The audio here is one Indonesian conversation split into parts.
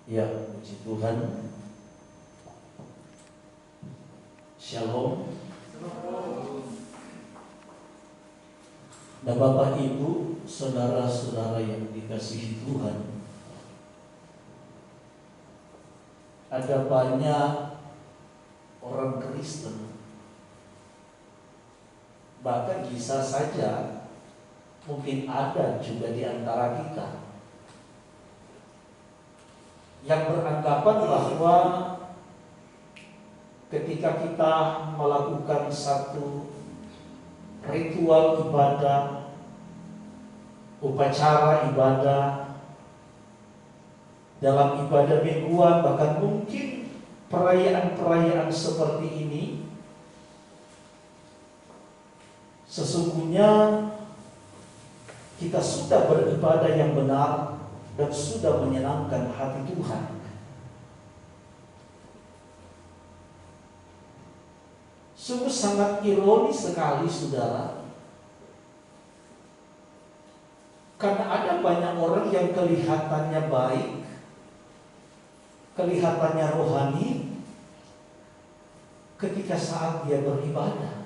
Ya, puji Tuhan. Shalom. Dan Bapak Ibu, saudara-saudara yang dikasihi Tuhan, ada banyak orang Kristen, bahkan bisa saja mungkin ada juga di antara kita yang beranggapan bahwa ketika kita melakukan satu ritual ibadah, upacara ibadah, dalam ibadah mingguan, bahkan mungkin perayaan-perayaan seperti ini, sesungguhnya kita sudah beribadah yang benar dan sudah menyenangkan hati Tuhan. Sungguh sangat ironis sekali, saudara, karena ada banyak orang yang kelihatannya baik, kelihatannya rohani ketika saat dia beribadah,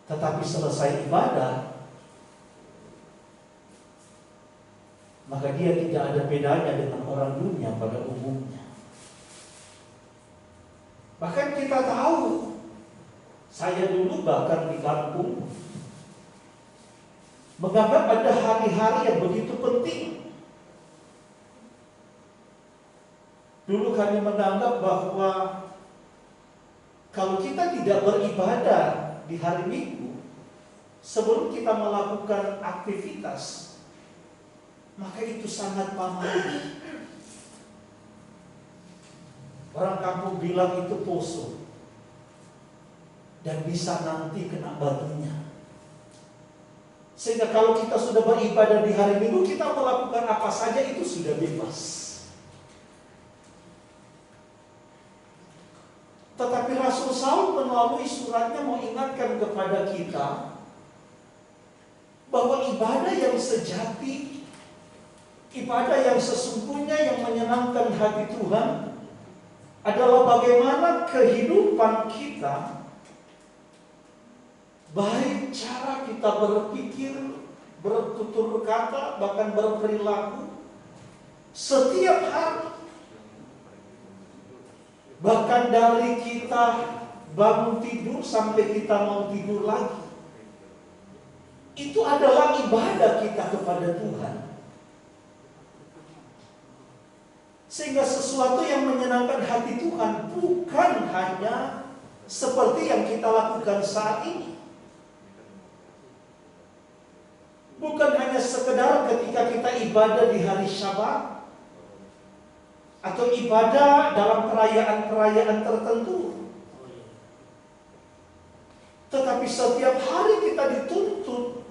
tetapi selesai ibadah maka dia tidak ada bedanya dengan orang dunia pada umumnya. Bahkan kita tahu, saya dulu bahkan di kampung menganggap ada hari-hari yang begitu penting. Dulu kami menganggap bahwa kalau kita tidak beribadah di hari Minggu sebelum kita melakukan aktivitas, maka itu sangat pamali. Orang kampung bilang itu poso dan bisa nanti kena batunya. Sehingga kalau kita sudah beribadah di hari Minggu, kita melakukan apa saja itu sudah bebas. Tetapi Rasul Saul melalui suratnya mengingatkan kepada kita bahwa ibadah yang sejati, ibadah yang sesungguhnya yang menyenangkan hati Tuhan adalah bagaimana kehidupan kita, baik cara kita berpikir, bertutur kata, bahkan berperilaku setiap hari. Bahkan dari kita bangun tidur sampai kita mau tidur lagi, itu adalah ibadah kita kepada Tuhan. Sehingga sesuatu yang menyenangkan hati Tuhan bukan hanya seperti yang kita lakukan saat ini. Bukan hanya sekedar ketika kita ibadah di hari Syabat atau ibadah dalam perayaan-perayaan tertentu. Tetapi setiap hari kita dituntut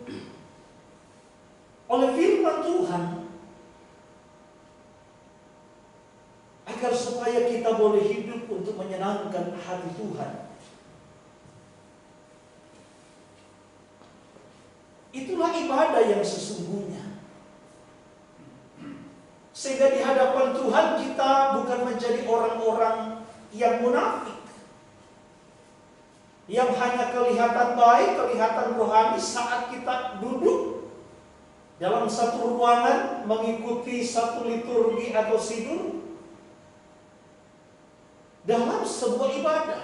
oleh firman Tuhan agar supaya kita boleh hidup untuk menyenangkan hati Tuhan. Itulah ibadah yang sesungguhnya. Sehingga di hadapan Tuhan kita bukan menjadi orang-orang yang munafik, yang hanya kelihatan baik, kelihatan rohani saat kita duduk dalam satu ruangan mengikuti satu liturgi atau sidur dalam sebuah ibadah.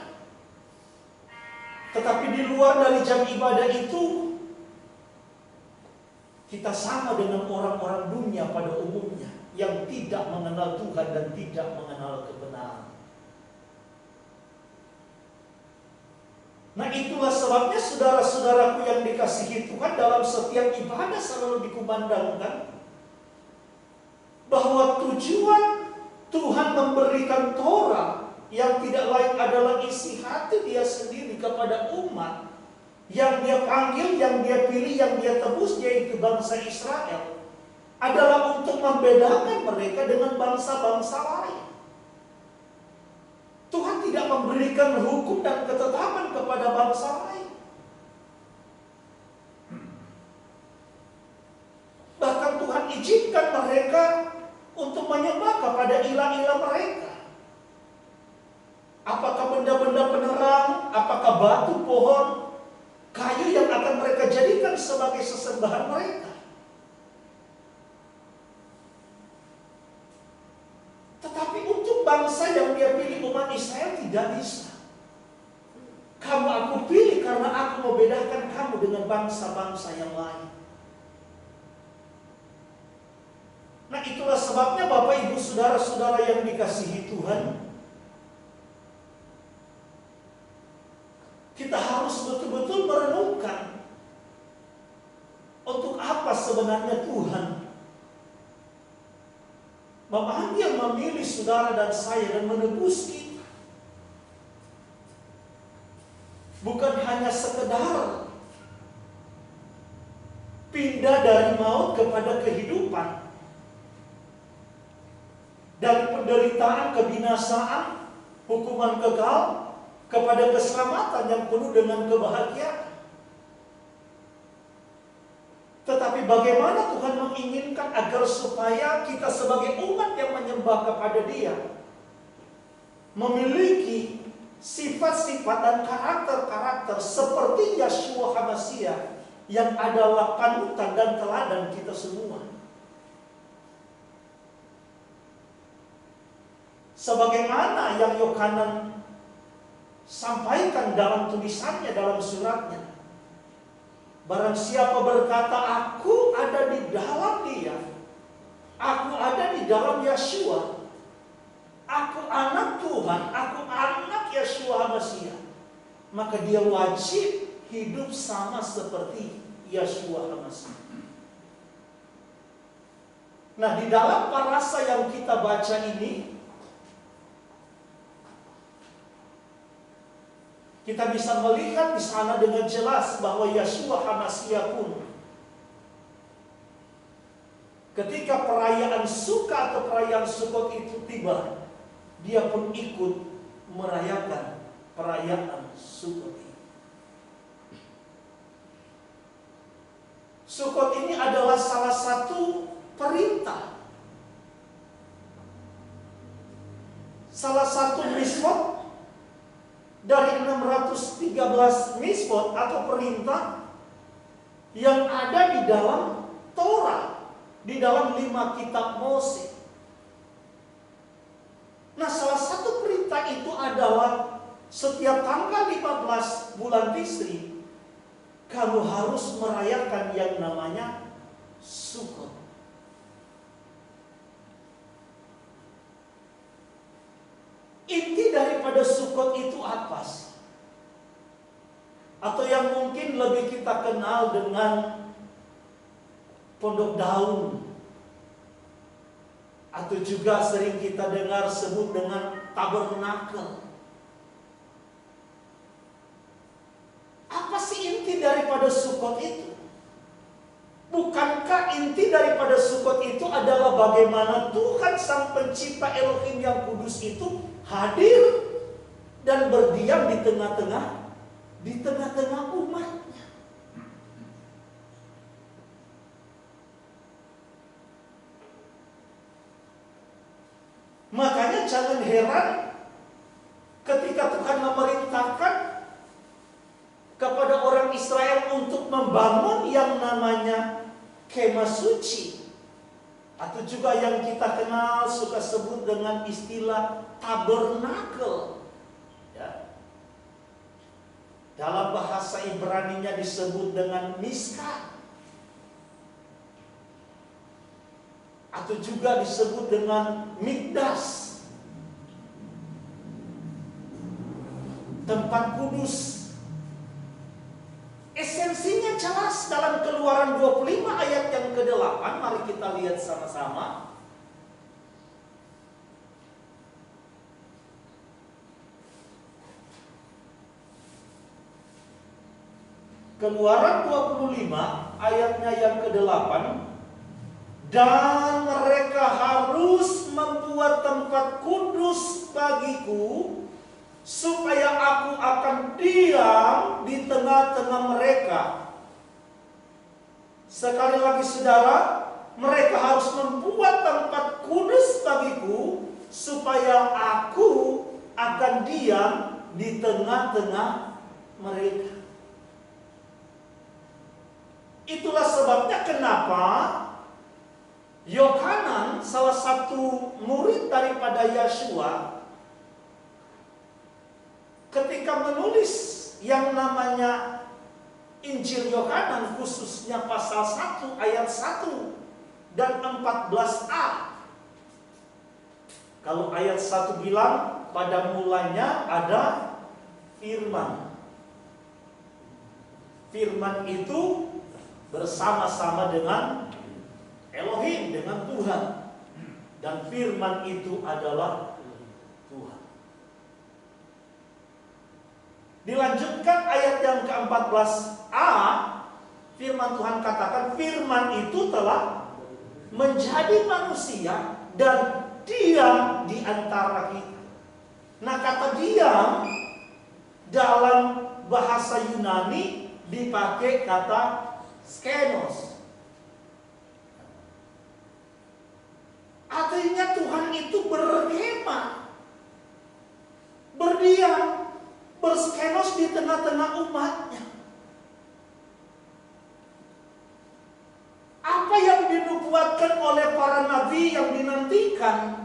Tetapi di luar dari jam ibadah itu, kita sama dengan orang-orang dunia pada umumnya yang tidak mengenal Tuhan dan tidak mengenal kebenaran. Nah, itulah sebabnya saudara-saudaraku yang dikasihi Tuhan, dalam setiap ibadah selalu dikumandangkan bahwa tujuan Tuhan memberikan Torah yang tidak lain adalah isi hati Dia sendiri kepada umat yang Dia panggil, yang Dia pilih, yang Dia tebus, yaitu bangsa Israel, adalah untuk membedakan mereka dengan bangsa-bangsa lain. Tuhan tidak memberikan hukum dan ketetapan kepada bangsa lain. Bahkan Tuhan izinkan mereka untuk menyembah kepada ilah-ilah mereka. Apakah benda-benda penerang, apakah batu, pohon, kayu yang akan mereka jadikan sebagai sesembahan mereka. Tetapi untuk bangsa yang dia pilih, umat Israel, tidak bisa. Kamu aku pilih karena aku mau bedakan kamu dengan bangsa-bangsa yang lain. Nah, itulah sebabnya Bapak Ibu Saudara-saudara yang dikasihi Tuhan, kita harus betul-betul merenungkan untuk apa sebenarnya Tuhan memanggil, memilih saudara dan saya dan menebus kita. Bukan hanya sekedar pindah dari maut kepada kehidupan, dari penderitaan, kebinasaan, hukuman kekal, kepada keselamatan yang penuh dengan kebahagiaan. Tetapi bagaimana Tuhan menginginkan agar supaya kita sebagai umat yang menyembah kepada Dia memiliki sifat-sifat dan karakter-karakter seperti Yeshua HaMashiach yang adalah panutan dan teladan kita semua. Sebagaimana yang Yohanan sampaikan dalam tulisannya, dalam suratnya, barang siapa berkata aku ada di dalam Dia, aku ada di dalam Yeshua, aku anak Tuhan, aku anak Yeshua HaMashiach, maka dia wajib hidup sama seperti Yeshua HaMashiach. Nah, di dalam parasa yang kita baca ini, kita bisa melihat di sana dengan jelas bahwa Yeshua HaMashiach pun ketika perayaan Sukkot atau perayaan Sukkot itu tiba, dia pun ikut merayakan perayaan Sukkot ini. Sukkot ini adalah salah satu perintah, salah satu mitzvot dari 613 mitzvot atau perintah yang ada di dalam Torah, di dalam 5 kitab Mose. Nah, salah satu perintah itu adalah setiap tanggal 15 bulan Tisri, kamu harus merayakan yang namanya Sukkot. Inti daripada Sukkot itu apa sih? Atau yang mungkin lebih kita kenal dengan pondok daun, atau juga sering kita dengar sebut dengan tabernakel. Apa sih inti daripada Sukkot itu? Bukankah inti daripada Sukkot itu adalah bagaimana Tuhan Sang Pencipta Elohim yang kudus itu hadir dan berdiam di tengah-tengah umatnya. Makanya jangan heran ketika Tuhan memerintahkan kepada orang Israel untuk membangun yang namanya kemah suci, atau juga yang kita kenal suka sebut dengan istilah tabernakel. Ya. Dalam bahasa Ibraninya disebut dengan miskah, atau juga disebut dengan mikdas, tempat kudus. Esensinya jelas dalam Keluaran 25 ayat yang ke-8. Mari kita lihat sama-sama. Keluaran 25 ayatnya yang ke-8. Dan mereka harus membuat tempat kudus bagiku, supaya aku akan diam di tengah-tengah mereka. Sekali lagi saudara, mereka harus membuat tempat kudus niscaya aku akan diam di tengah-tengah mereka. Itulah sebabnya kenapa Yohanan, salah satu murid daripada Yeshua, ketika menulis yang namanya Injil Yohanan, khususnya pasal 1 ayat 1 dan 14a. Kalau ayat 1 bilang, pada mulanya ada firman. Firman itu bersama-sama dengan Elohim, dengan Tuhan. Dan firman itu adalah Tuhan. Dilanjutkan ayat yang ke-14a, firman Tuhan katakan, firman itu telah menjadi manusia dan diam di antara kita. Nah, kata diam dalam bahasa Yunani dipakai kata skenos. Artinya Tuhan itu berkemah, berdiam, berskenos di tengah-tengah umatnya. Apa yang dinubuatkan oleh para nabi yang dinantikan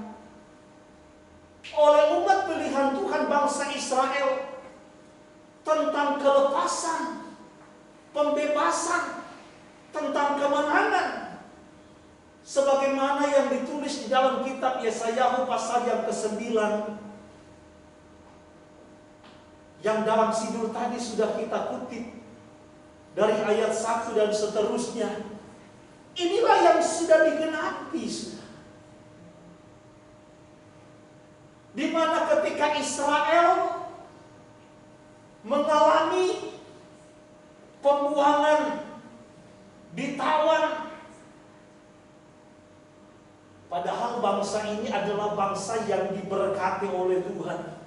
oleh umat pilihan Tuhan bangsa Israel tentang kelepasan, pembebasan, tentang kemenangan, sebagaimana yang ditulis di dalam kitab Yesaya pasal yang ke-9, yang dalam sidul tadi sudah kita kutip dari ayat 1 dan seterusnya. Inilah yang sudah digenapi, di mana ketika Israel mengalami pembuangan, ditawan, padahal bangsa ini adalah bangsa yang diberkati oleh Tuhan,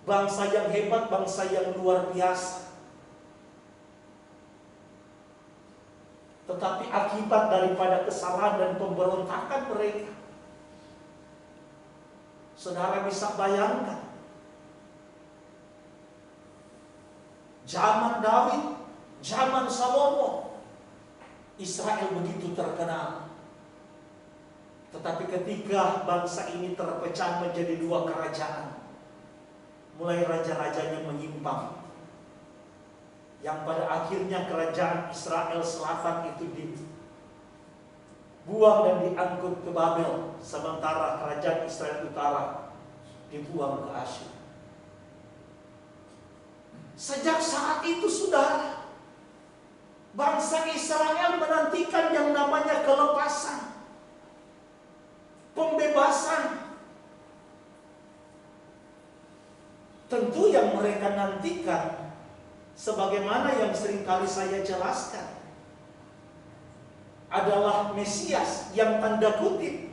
bangsa yang hebat, bangsa yang luar biasa. Tetapi akibat daripada kesalahan dan pemberontakan mereka, saudara bisa bayangkan, zaman Daud, zaman Salomo, Israel begitu terkenal. Tetapi ketika bangsa ini terpecah menjadi dua kerajaan, mulai raja-rajanya menyimpang, yang pada akhirnya kerajaan Israel Selatan itu dibuang dan diangkut ke Babel, sementara kerajaan Israel Utara dibuang ke Asyur. Sejak saat itu, saudara, bangsa Israel menantikan yang namanya kelepasan, pembebasan. Tentu yang mereka nantikan, sebagaimana yang seringkali saya jelaskan, adalah Mesias yang tanda kutip,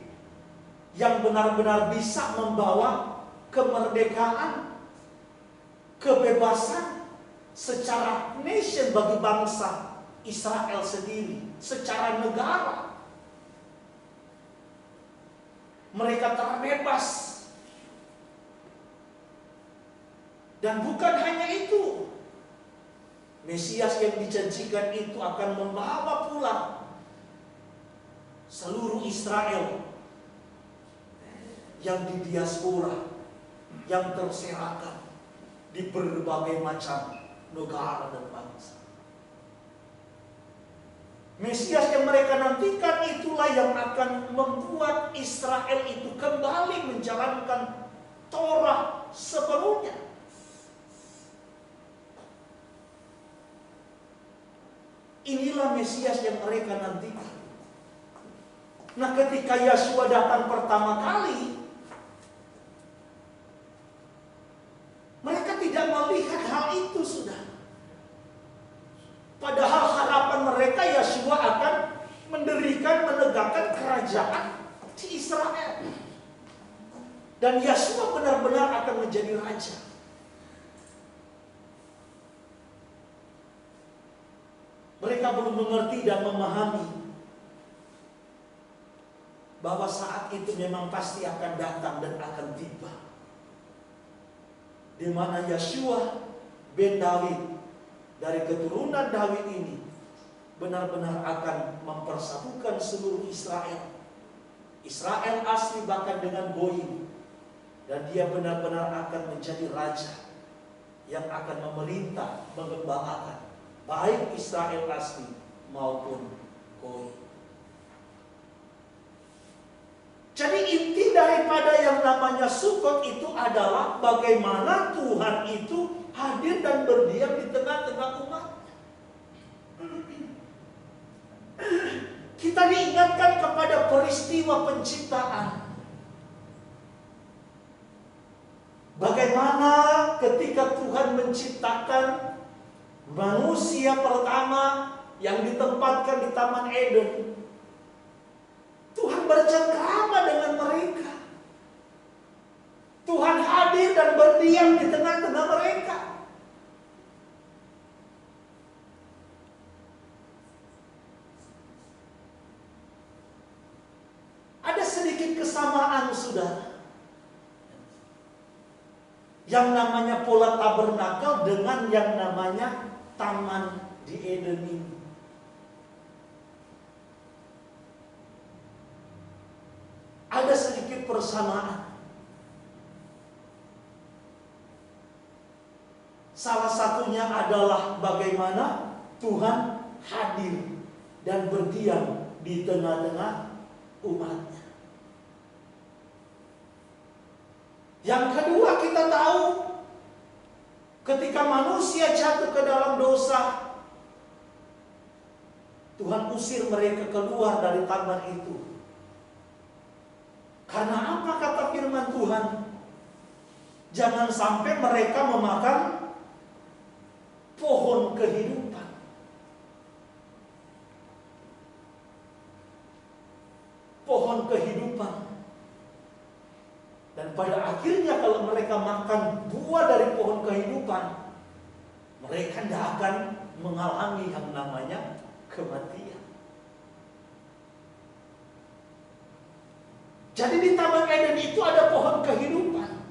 yang benar-benar bisa membawa kemerdekaan, kebebasan secara nation bagi bangsa Israel sendiri, secara negara. Mereka terbebas. Dan bukan hanya itu, Mesias yang dijanjikan itu akan membawa pulang seluruh Israel yang di diaspora, yang terserakan di berbagai macam negara dan bangsa. Mesias yang mereka nantikan itulah yang akan membuat Israel itu kembali menjalankan Torah sepenuhnya. Inilah Mesias yang mereka nantikan. Nah, ketika Yeshua datang pertama kali, mereka tidak melihat hal itu, sudah. Padahal harapan mereka Yeshua akan mendirikan, menegakkan kerajaan di Israel. Dan Yeshua benar-benar akan menjadi raja. Mereka belum mengerti dan memahami bahwa saat itu memang pasti akan datang dan akan tiba, di mana Yeshua bin Daud dari keturunan Daud ini benar-benar akan mempersatukan seluruh Israel. Israel asli bahkan dengan Goyim. Dan dia benar-benar akan menjadi raja yang akan memerintah, mengembalakan baik Israel asli maupun Goyim. Jadi inti daripada yang namanya Sukot itu adalah bagaimana Tuhan itu hadir dan berdiam di tengah-tengah umat. Kita diingatkan kepada peristiwa penciptaan. Bagaimana ketika Tuhan menciptakan manusia pertama yang ditempatkan di Taman Eden, Tuhan bercengkrama dengan mereka. Tuhan hadir dan berdiam di tengah-tengah mereka. Ada sedikit kesamaan, saudara. Yang namanya pola tabernakel dengan yang namanya taman di Eden ini. Ada sedikit persamaan. Salah satunya adalah bagaimana Tuhan hadir dan berdiam di tengah-tengah umatnya. Yang kedua, kita tahu ketika manusia jatuh ke dalam dosa, Tuhan usir mereka keluar dari taman itu. Karena apa kata firman Tuhan? Jangan sampai mereka memakan pohon kehidupan. Pohon kehidupan. Dan pada akhirnya kalau mereka makan buah dari pohon kehidupan, mereka tidak akan mengalami yang namanya kematian. Jadi di Taman Eden itu ada pohon kehidupan.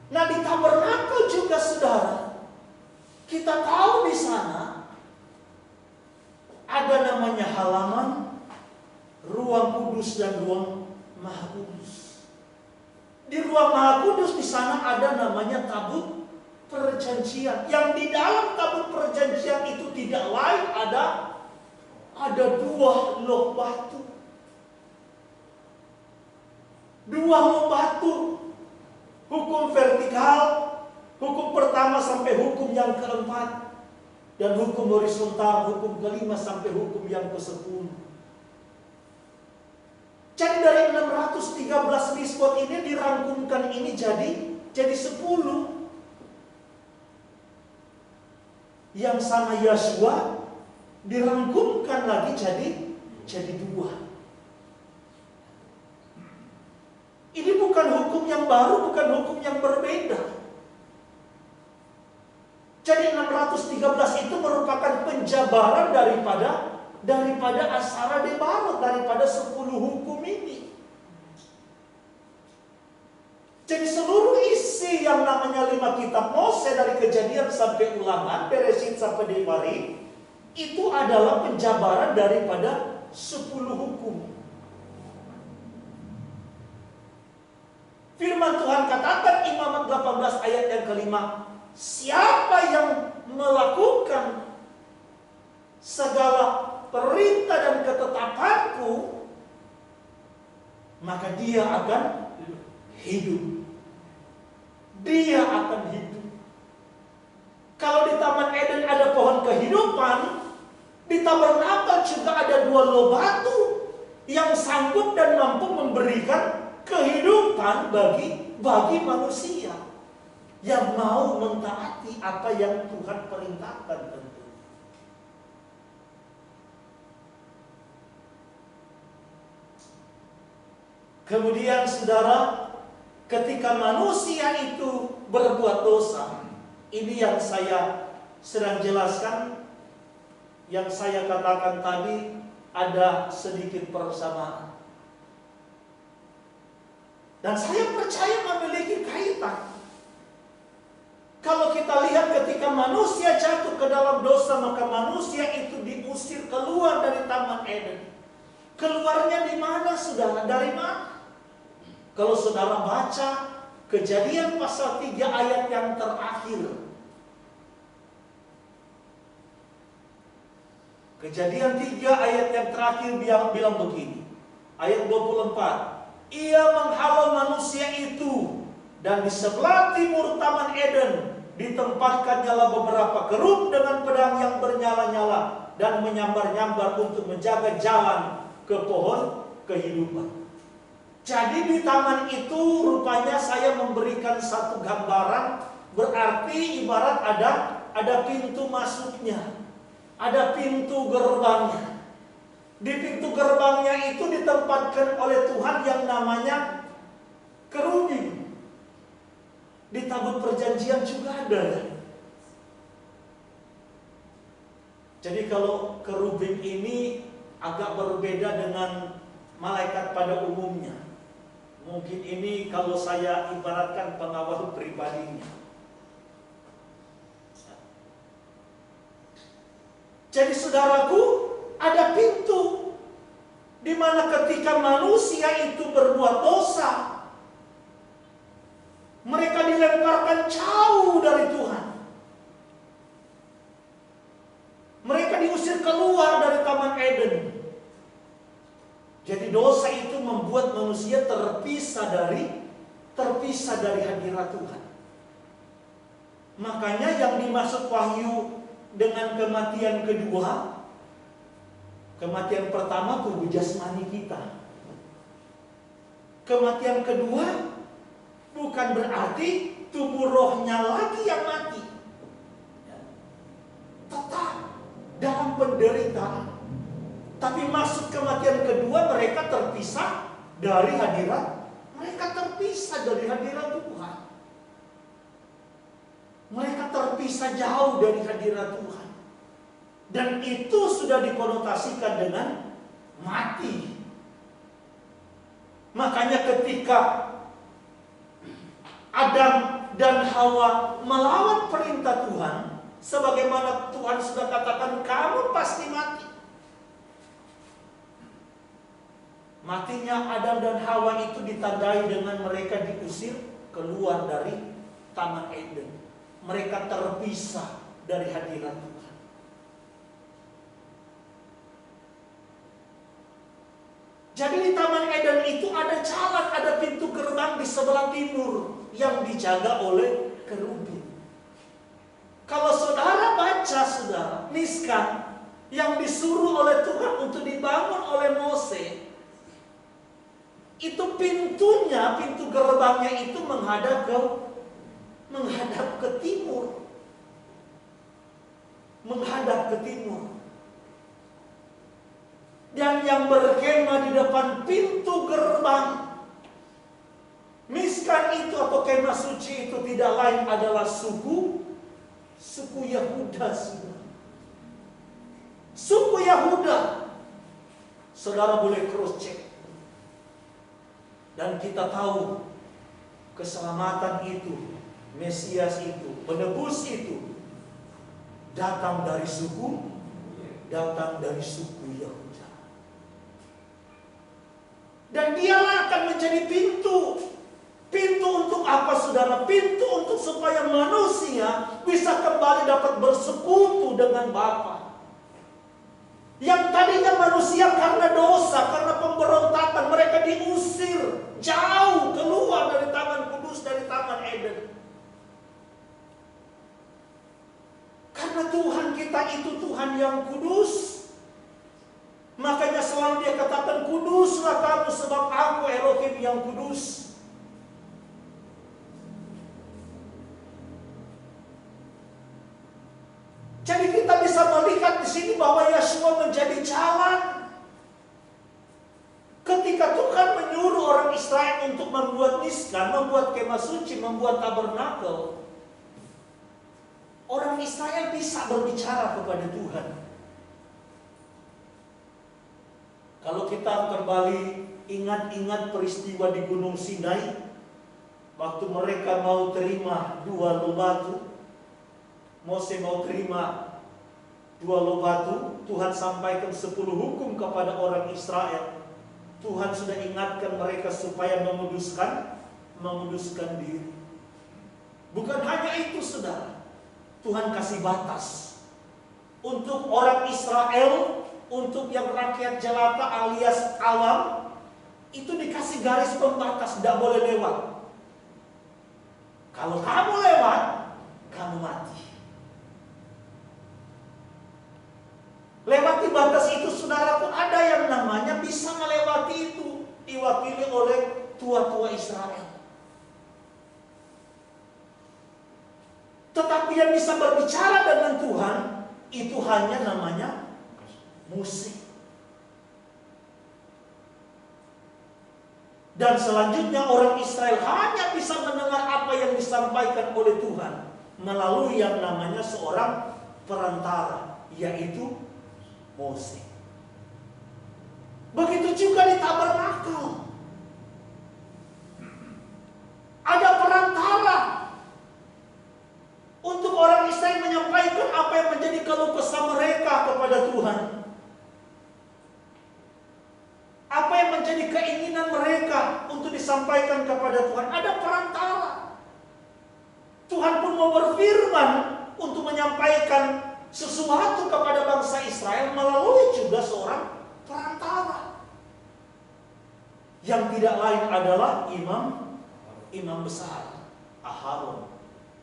Nah di tabernakel juga, saudara, kita tahu di sana ada namanya halaman, ruang kudus dan ruang maha kudus. Di ruang maha kudus di sana ada namanya tabut perjanjian. Yang di dalam tabut perjanjian itu tidak lain ada dua loh batu. Dua loh batu. Hukum vertikal, hukum pertama sampai hukum yang keempat, dan hukum horizontal, hukum kelima sampai hukum yang ke-10. Jadi dari 613 mitzvot ini dirangkumkan ini jadi 10. Yang sama Yeshua dirangkumkan lagi jadi 2. Ini bukan hukum yang baru, bukan hukum yang berbeda. Jadi 613 itu merupakan penjabaran daripada Asara Debarot, daripada 10 hukum ini. Jadi seluruh isi yang namanya 5 kitab Mose dari Kejadian sampai Ulangan, Bereshit sampai Devarim, itu adalah penjabaran daripada 10 hukum. Firman Tuhan katakan Imamat 18 ayat yang ke-5, siapa yang melakukan segala perintah dan ketetapanku, maka dia akan hidup. Dia akan hidup. Kalau di Taman Eden ada pohon kehidupan, di tabernakel juga ada 2 loh batu yang sanggup dan mampu memberikan kehidupan bagi manusia yang mau mentaati apa yang Tuhan perintahkan tentu. Kemudian saudara, ketika manusia itu berbuat dosa, ini yang saya sedang jelaskan, yang saya katakan tadi ada sedikit persamaan. Dan saya percaya memiliki kaitan. Kalau kita lihat ketika manusia jatuh ke dalam dosa, maka manusia itu diusir keluar dari Taman Eden. Keluarnya di mana, saudara? Dari mana? Kalau saudara baca Kejadian pasal 3 ayat yang terakhir. Kejadian 3 ayat yang terakhir bilang begini. Ayat 24. Ia menghalau manusia itu, dan di sebelah timur Taman Eden ditempatkannya beberapa kerub dengan pedang yang bernyala-nyala dan menyambar-nyambar untuk menjaga jalan ke pohon kehidupan. Jadi di taman itu rupanya saya memberikan satu gambaran, berarti ibarat ada pintu masuknya, ada pintu gerbangnya. Di pintu gerbangnya itu ditempatkan oleh Tuhan yang namanya kerubim. Di tabut perjanjian juga ada. Jadi kalau kerubim ini agak berbeda dengan malaikat pada umumnya. Mungkin ini kalau saya ibaratkan pengawal pribadinya. Jadi saudaraku, ada pintu di mana ketika manusia itu berbuat dosa, mereka dilemparkan jauh dari Tuhan. Mereka diusir keluar dari Taman Eden. Jadi dosa itu membuat manusia terpisah dari hadirat Tuhan. Makanya yang dimaksud Wahyu dengan kematian kedua, kematian pertama tubuh jasmani kita. Kematian kedua bukan berarti tubuh rohnya lagi yang mati. Tetap dalam penderitaan. Tapi masuk kematian kedua mereka terpisah dari hadirat. Mereka terpisah dari hadirat Tuhan. Mereka terpisah jauh dari hadirat Tuhan. Dan itu sudah dikonotasikan dengan mati. Makanya ketika Adam dan Hawa melawan perintah Tuhan, sebagaimana Tuhan sudah katakan, kamu pasti mati. Matinya Adam dan Hawa itu ditandai dengan mereka diusir keluar dari Taman Eden. Mereka terpisah dari hadirat Tuhan. Jadi di Taman Eden itu ada jalan, ada pintu gerbang di sebelah timur yang dijaga oleh kerubim. Kalau saudara baca, saudara, Miskan yang disuruh oleh Tuhan untuk dibangun oleh Mose, itu pintunya, pintu gerbangnya itu menghadap ke timur. Menghadap ke timur. Dan yang berkemah di depan pintu gerbang Miskan itu atau kemah suci itu tidak lain adalah suku Yahuda. Suku Yahuda. Saudara boleh cross check. Dan kita tahu keselamatan itu, Mesias itu, penebus itu datang dari suku Yahuda. Dan dialah akan menjadi pintu. Pintu untuk apa, saudara? Pintu untuk supaya manusia bisa kembali dapat bersekutu dengan Bapa. Yang tadinya manusia karena dosa, karena pemberontakan, mereka diusir jauh keluar dari Taman Kudus, dari Taman Eden. Karena Tuhan kita itu Tuhan yang kudus. Makanya selalu dia katakan, kuduslah kamu sebab aku Elohim yang kudus. Jadi kita bisa melihat di sini bahwa Yeshua menjadi jalan. Ketika Tuhan menyuruh orang Israel untuk membuat Miskan, membuat kemah suci, membuat tabernakel, orang Israel bisa berbicara kepada Tuhan. Kalau kita kembali ingat-ingat peristiwa di Gunung Sinai, waktu mereka mau terima 2 loh batu, Mose mau terima 2 loh batu, Tuhan sampaikan 10 hukum kepada orang Israel. Tuhan sudah ingatkan mereka supaya menguduskan diri. Bukan hanya itu saudara, Tuhan kasih batas untuk orang Israel, untuk yang rakyat jelata alias awam, itu dikasih garis pembatas, tidak boleh lewat. Kalau kamu lewat, kamu mati. Lewati batas itu saudara pun ada yang namanya bisa melewati itu, diwakili oleh tua-tua Israel. Tetapi yang bisa berbicara dengan Tuhan itu hanya namanya Mose. Dan selanjutnya orang Israel hanya bisa mendengar apa yang disampaikan oleh Tuhan melalui yang namanya seorang perantara, yaitu Mose. Begitu juga di tabernakel. Ada perantara untuk orang Israel menyampaikan apa yang menjadi keluh kesah mereka kepada Tuhan. Apa yang menjadi keinginan mereka untuk disampaikan kepada Tuhan. Ada perantara. Tuhan pun mau berfirman untuk menyampaikan sesuatu kepada bangsa Israel melalui juga seorang perantara. Yang tidak lain adalah imam besar Aharon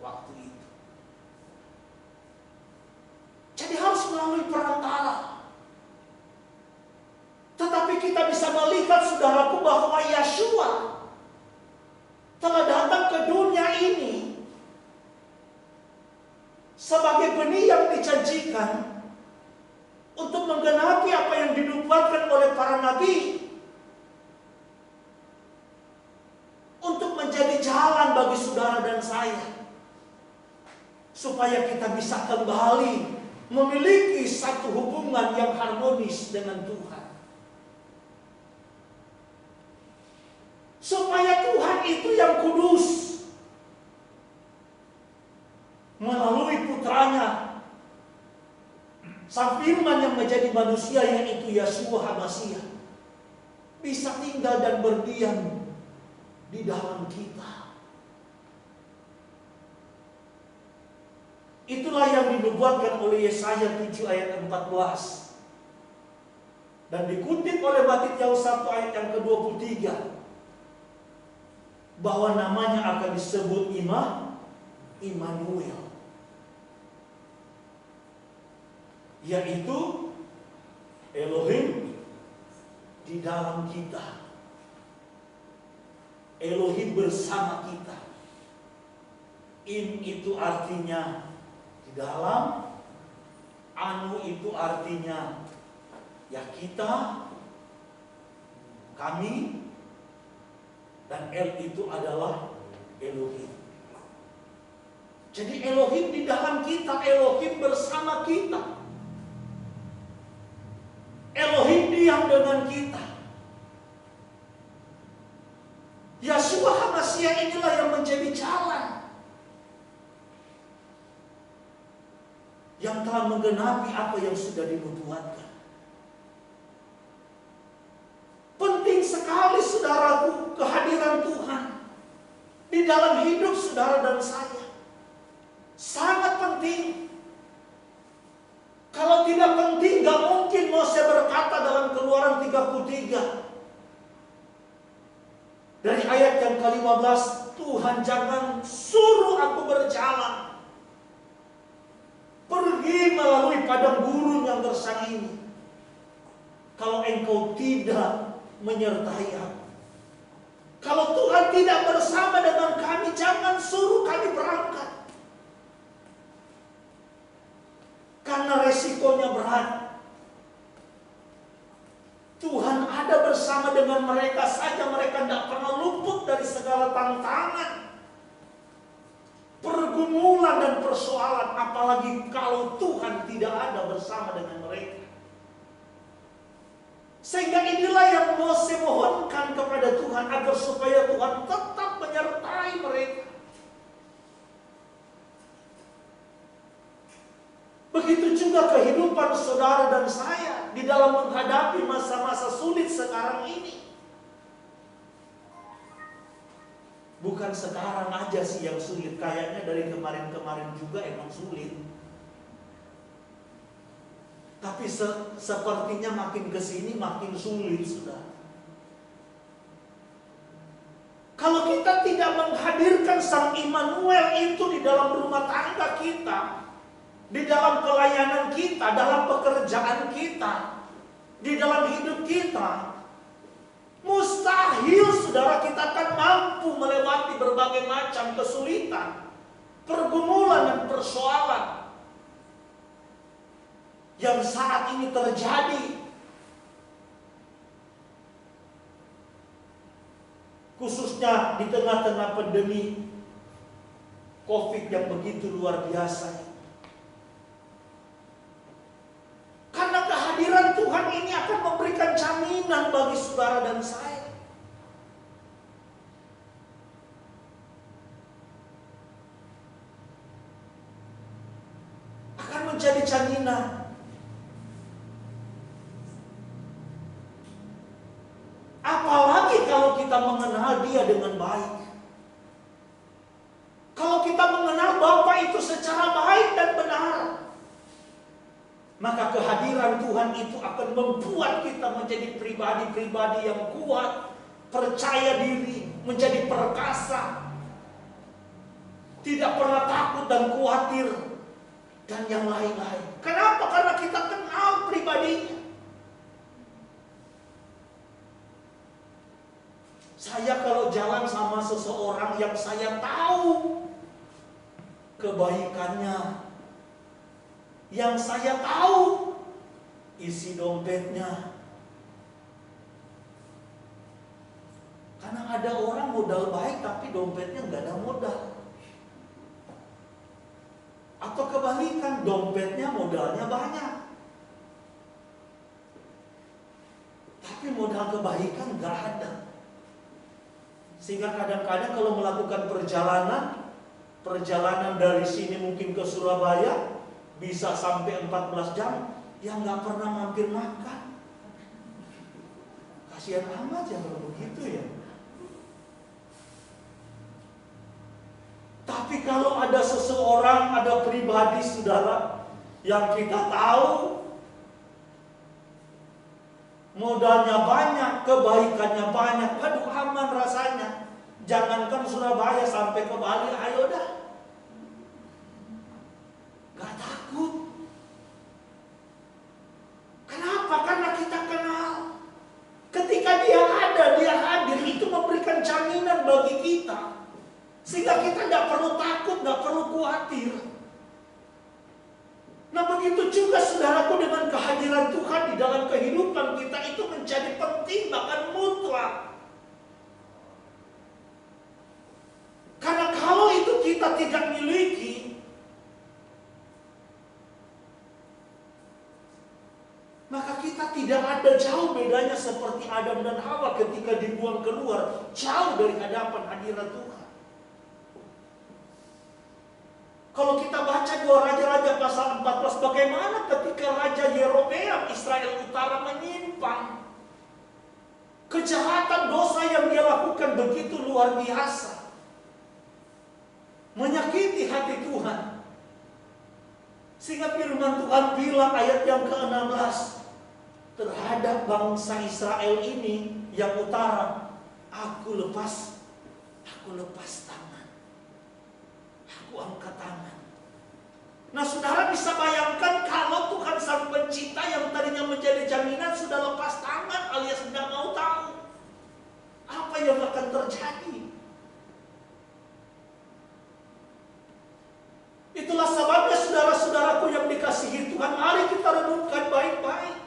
waktu itu. Jadi harus melalui perantara. Tetapi kita bisa melihat saudaraku bahwa Yeshua telah datang ke dunia ini sebagai benih yang dijanjikan untuk menggenapi apa yang dinubuatkan oleh para nabi, untuk menjadi jalan bagi saudara dan saya, supaya kita bisa kembali memiliki satu hubungan yang harmonis dengan Tuhan. Supaya Tuhan itu yang kudus melalui putranya, Sang Firman yang menjadi manusia, yaitu Yeshua HaMasiah, bisa tinggal dan berdiam di dalam kita. Itulah yang dinubuatkan oleh Yesaya 7 ayat 14 dan dikutip oleh Matius 1 ayat yang ke-23, bahwa namanya akan disebut Immanuel, yaitu Elohim di dalam kita, Elohim bersama kita. Itu artinya di dalam, anu itu artinya ya kita, kami, dan El itu adalah Elohim. Jadi Elohim di dalam kita, Elohim bersama kita, Elohim diam dengan kita. Yeshua HaMasiah inilah yang menjadi jalan yang telah menggenapi apa yang sudah dinubuatkan. Penting sekali saudaraku kehadiran Tuhan di dalam hidup saudara dan saya. Sangat penting. Kalau tidak penting, gak mungkin Mose berkata dalam Keluaran 33 dari ayat yang ke-15, Tuhan jangan suruh aku berjalan pergi melalui padang gurun yang gersang ini kalau engkau tidak menyertai aku. Kalau Tuhan tidak bersama dengan kami, jangan suruh kami berangkat. Karena resikonya berat. Tuhan ada bersama dengan mereka saja, mereka tidak pernah luput dari segala tantangan, pergumulan dan persoalan, apalagi kalau Tuhan tidak ada bersama dengan mereka. Sehingga inilah yang Mose mohonkan kepada Tuhan agar supaya Tuhan tetap menyertai mereka. Begitu juga kehidupan saudara dan saya di dalam menghadapi masa-masa sulit sekarang ini. Bukan sekarang aja sih yang sulit, kayaknya dari kemarin-kemarin juga emang sulit. Tapi sepertinya makin kesini makin sulit, sudah. Kalau kita tidak menghadirkan Sang Immanuel itu di dalam rumah tangga kita, di dalam pelayanan kita, dalam pekerjaan kita, di dalam hidup kita, mustahil saudara kita akan mampu melewati berbagai macam kesulitan, pergumulan dan persoalan yang saat ini terjadi. Khususnya di tengah-tengah pandemi COVID yang begitu luar biasa. Karena kehadiran Tuhan ini akan memberikan jaminan bagi saudara dan saya. Akan menjadi jaminan. Apalagi kalau kita mengenal Dia dengan baik. Kalau kita mengenal Bapa itu secara baik dan benar, maka kehadiran Tuhan itu akan membuat kita menjadi pribadi-pribadi yang kuat, percaya diri, menjadi perkasa, tidak pernah takut dan khawatir, dan yang lain-lain. Kenapa? Karena kita kenal pribadinya. Saya kalau jalan sama seseorang yang saya tahu kebaikannya, yang saya tahu isi dompetnya. Karena ada orang modal baik tapi dompetnya nggak ada modal. Atau kebalikan, dompetnya modalnya banyak, tapi modal kebaikan nggak ada. Sehingga kadang-kadang kalau melakukan perjalanan dari sini mungkin ke Surabaya bisa sampai 14 jam, ya nggak pernah mampir makan. Kasihan amat ya kalau begitu ya. Tapi kalau ada seseorang, ada pribadi saudara yang kita tahu modalnya banyak, kebaikannya banyak, waduh aman rasanya. Jangankan Surabaya, sampai ke Bali, ayo dah. Gak takut. Kenapa? Karena kita kenal. Ketika Dia ada, Dia hadir, itu memberikan jaminan bagi kita. Sehingga kita gak perlu takut, gak perlu khawatir. Nah begitu juga saudaraku dengan kehadiran Tuhan di dalam kehidupan kita itu menjadi penting, bahkan mutlak. Karena kalau itu kita tidak miliki, maka kita tidak ada jauh bedanya seperti Adam dan Hawa ketika dibuang keluar, jauh dari hadapan hadirat Tuhan. Kalau kita baca 2 Raja-Raja pasal 14, bagaimana ketika Raja Yerobeam Israel Utara menyimpang. Kejahatan dosa yang dia lakukan begitu luar biasa, menyakiti hati Tuhan. Sehingga firman Tuhan bilang ayat yang ke-16 terhadap bangsa Israel ini yang utara, aku lepas tangan, aku angkat tangan. Nah saudara bisa bayangkan kalau Tuhan Sang Pencipta yang tadinya menjadi jaminan sudah lepas tangan alias tidak mau tahu apa yang akan terjadi. Itulah sebabnya saudara-saudaraku yang dikasihi Tuhan, mari kita renungkan baik-baik.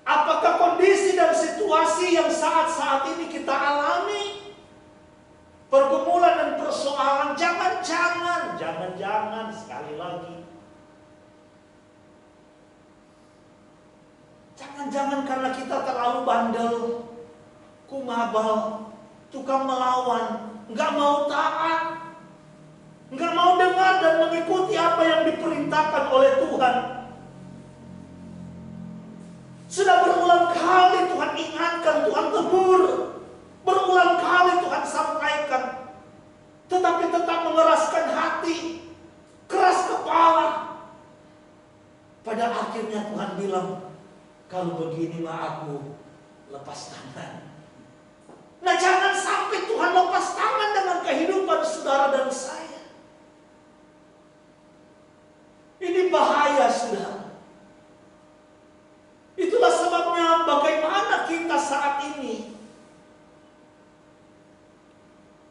Apakah kondisi dan situasi yang saat ini kita alami, pergumulan dan persoalan, jangan sekali lagi Jangan karena kita terlalu bandel, kumabal, tukang melawan, nggak mau taat, nggak mau dengar dan mengikuti apa yang diperintahkan oleh Tuhan. Sudah berulang kali Tuhan ingatkan, Tuhan tegur, berulang kali Tuhan sampaikan, tetapi tetap mengeraskan hati, keras kepala. Pada akhirnya Tuhan bilang, kalau begini mah aku lepas tangan. Nah, jangan sampai Tuhan lepas tangan dengan kehidupan saudara dan saya. Ini bahaya, saudara. Itulah sebabnya bagaimana kita saat ini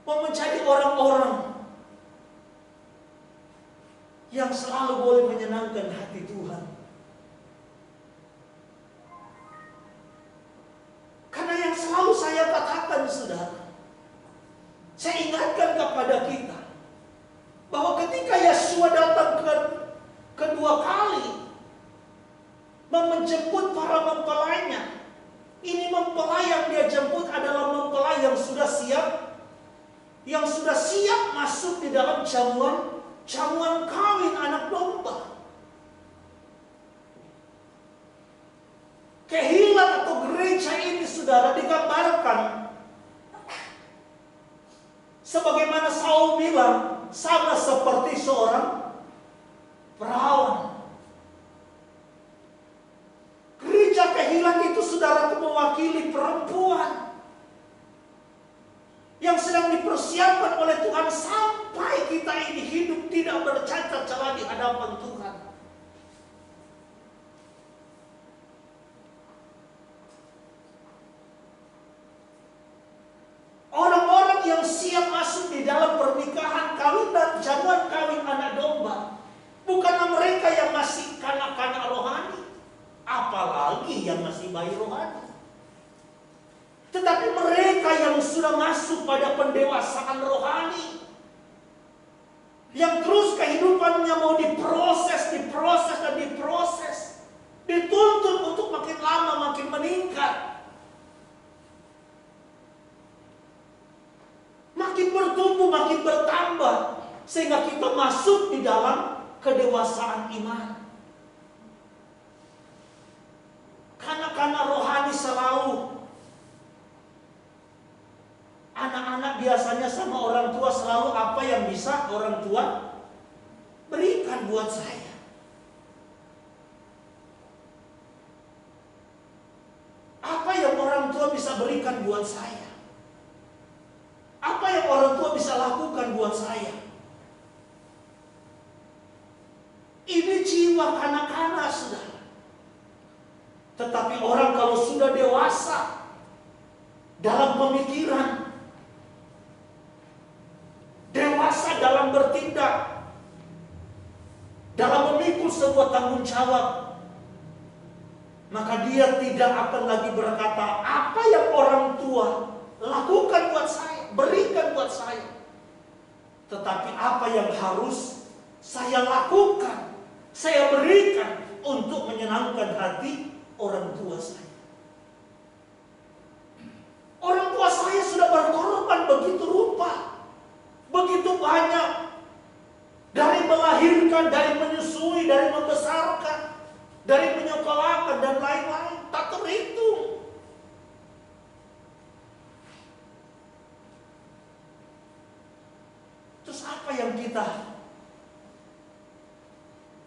mau menjadi orang-orang yang selalu boleh menyenangkan hati Tuhan. Karena yang selalu saya katakan, saudara, saya ingatkan kepada kita bahwa ketika Yesua datang kedua kali menjemput para mempelainya, ini mempelai yang dia jemput adalah mempelai yang sudah siap masuk di dalam jamuan kawin anak domba. Kehilan atau gereja ini, saudara, digambarkan sebagaimana Saul bilang, sama seperti seorang perawan. Gereja kehilan itu, saudara, mewakili perempuan yang sedang dipersiapkan oleh Tuhan sampai kita ini hidup tidak bercacat celah di hadapan Tuhan. Orang-orang yang siap masuk di dalam pernikahan kawin dan jamuan kawin anak domba, bukanlah mereka yang masih kanak-kanak rohani, apalagi yang masih bayi rohani, tetapi mereka yang sudah masuk pada pendewasaan rohani, yang terus kehidupannya mau diproses, dituntut untuk makin lama makin meningkat, makin bertumbuh, makin bertambah, sehingga kita masuk di dalam kedewasaan iman. Kanak-kanak rohani selalu, anak-anak biasanya sama orang tua selalu apa yang bisa orang tua berikan buat saya. Apa yang orang tua bisa berikan buat saya? Apa yang orang tua bisa lakukan buat saya? Ini jiwa kanak-kanak, saudara. Tetapi orang kalau sudah dewasa dalam pemikiran, dewasa dalam bertindak, dalam memikul sebuah tanggung jawab, maka dia tidak akan lagi berkata, apa yang orang tua lakukan buat saya, berikan buat saya, tetapi apa yang harus saya lakukan, saya berikan untuk menyenangkan hati orang tua saya. Orang tua saya sudah berkorban begitu rupa, begitu banyak, dari melahirkan, dari menyusui, dari membesarkan, dari menyekolahkan dan lain-lain, tak terhitung. Terus apa yang kita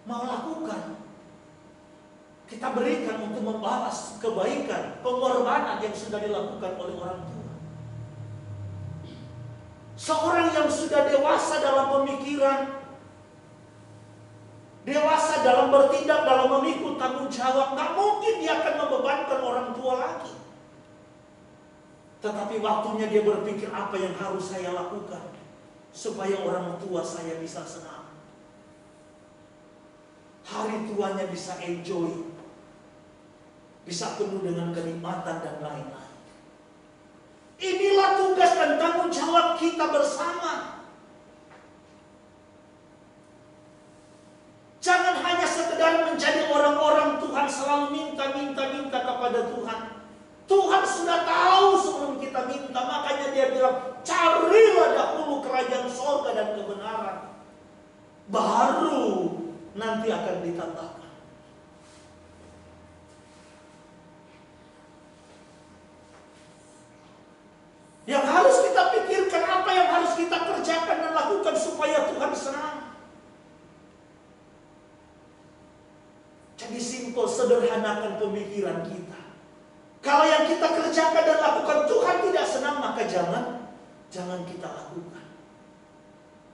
mau lakukan? Kita berikan untuk membalas kebaikan, pengorbanan yang sudah dilakukan oleh orang tua. Seorang yang sudah dewasa dalam pemikiran, dewasa dalam bertindak, dalam memikul tanggung jawab, gak mungkin dia akan membebankan orang tua lagi. Tetapi waktunya dia berpikir, apa yang harus saya lakukan supaya orang tua saya bisa senang, hari tuanya bisa enjoy, bisa penuh dengan kenikmatan dan lain-lain. Inilah tugas dan tanggung jawab kita bersama. Jangan hanya sekedar menjadi orang-orang Tuhan selalu minta kepada akan ditambahkan. Yang harus kita pikirkan, apa yang harus kita kerjakan dan lakukan supaya Tuhan senang. Jadi simpel, sederhanakan pemikiran kita. Kalau yang kita kerjakan dan lakukan Tuhan tidak senang, maka jangan kita lakukan.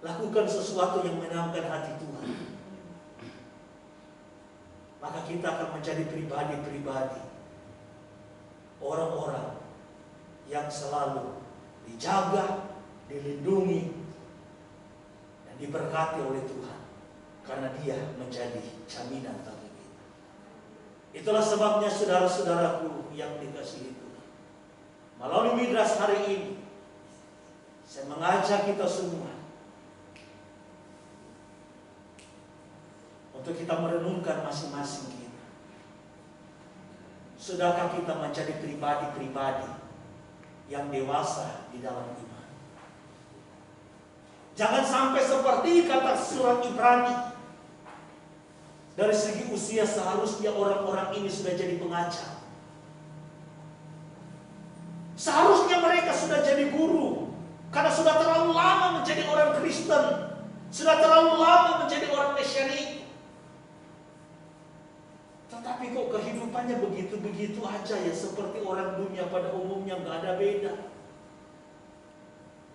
Lakukan sesuatu yang menyenangkan hati Tuhan. Maka kita akan menjadi pribadi-pribadi, orang-orang yang selalu dijaga, dilindungi, dan diberkati oleh Tuhan. Karena Dia menjadi jaminan bagi kita. Itulah sebabnya saudara-saudaraku yang dikasihi Tuhan, melalui Midras hari ini, saya mengajak kita semua untuk kita merenungkan masing-masing kita. Sudahkah kita menjadi pribadi-pribadi yang dewasa di dalam iman? Jangan sampai seperti kata surat Ibrani, dari segi usia seharusnya orang-orang ini sudah jadi pengajar. Seharusnya mereka sudah jadi guru, karena sudah terlalu lama menjadi orang Kristen, sudah terlalu lama menjadi orang Mesianik. Tetapi kok kehidupannya begitu-begitu aja ya, seperti orang dunia pada umumnya, nggak ada beda.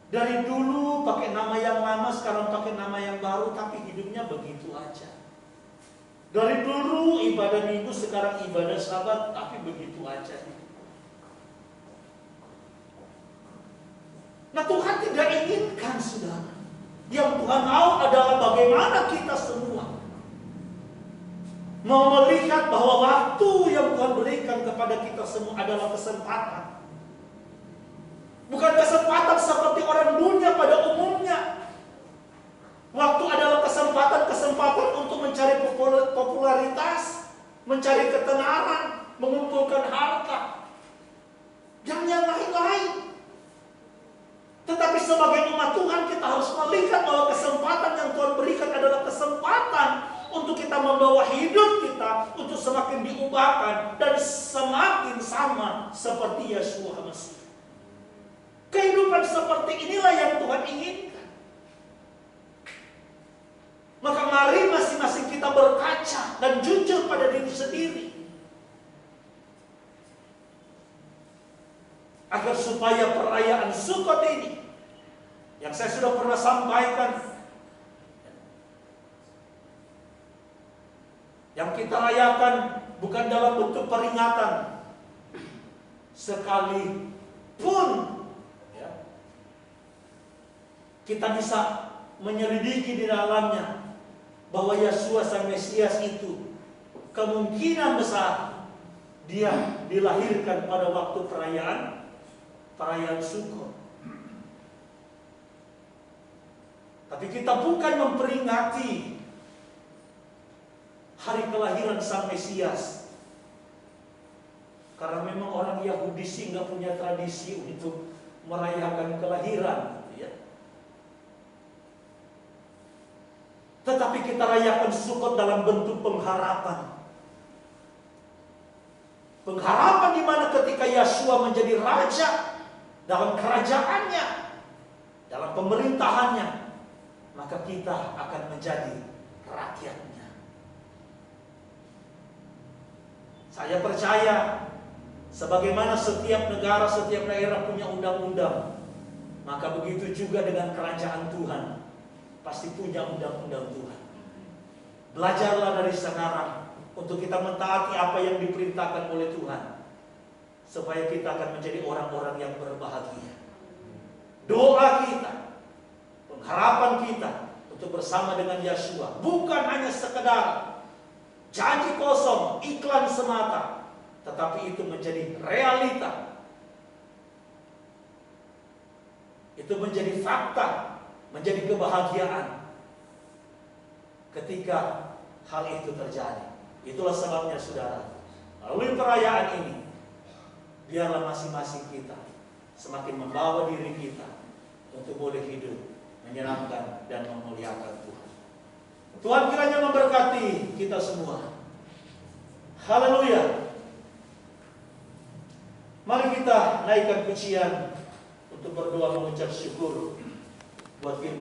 Dari dulu pakai nama yang lama, sekarang pakai nama yang baru, tapi hidupnya begitu aja. Dari dulu ibadah minggu, sekarang ibadah sabat, tapi begitu aja. Nah, Tuhan tidak inginkan, saudara. Yang Tuhan mau adalah bagaimana kita semua mau melihat bahwa waktu yang Tuhan berikan kepada kita semua adalah kesempatan. Bukan kesempatan seperti orang dunia pada umumnya. Waktu adalah kesempatan untuk mencari popularitas, mencari ketenaran, mengumpulkan harta, dan yang lain-lain. Tetapi sebagai umat Tuhan, kita harus melihat bahwa kesempatan yang Tuhan berikan adalah kesempatan untuk kita membawa hidup kita untuk semakin diubahkan dan semakin sama seperti Yesus Mesih. Kehidupan seperti inilah yang Tuhan inginkan. Maka mari masing-masing kita berkaca dan jujur pada diri sendiri, agar supaya perayaan Sukot ini, yang saya sudah pernah sampaikan, yang kita rayakan bukan dalam bentuk peringatan, sekalipun ya, kita bisa menyelidiki di dalamnya bahwa Yesus Sang Mesias itu kemungkinan besar Dia dilahirkan pada waktu perayaan Sukot. Tapi kita bukan memperingati hari kelahiran Sang Mesias, karena memang orang Yahudi sih nggak punya tradisi untuk merayakan kelahiran, gitu ya. Tetapi kita rayakan Sukot dalam bentuk pengharapan. Pengharapan di mana ketika Yeshua menjadi raja dalam kerajaannya, dalam pemerintahannya, maka kita akan menjadi rakyatnya. Saya percaya, sebagaimana setiap negara, setiap daerah punya undang-undang, maka begitu juga dengan kerajaan Tuhan, pasti punya undang-undang Tuhan. Belajarlah dari sekarang untuk kita mentaati apa yang diperintahkan oleh Tuhan, supaya kita akan menjadi orang-orang yang berbahagia. Doa kita, pengharapan kita untuk bersama dengan Yeshua bukan hanya sekedar janji kosong, iklan semata, tetapi itu menjadi realita. Itu menjadi fakta, menjadi kebahagiaan ketika hal itu terjadi. Itulah sebabnya, saudara, melalui perayaan ini, biarlah masing-masing kita semakin membawa diri kita untuk boleh hidup menyenangkan dan memuliakan Tuhan. Tuhan kiranya memberkati kita semua. Haleluya. Mari kita naikkan pujian untuk berdoa mengucap syukur buat firman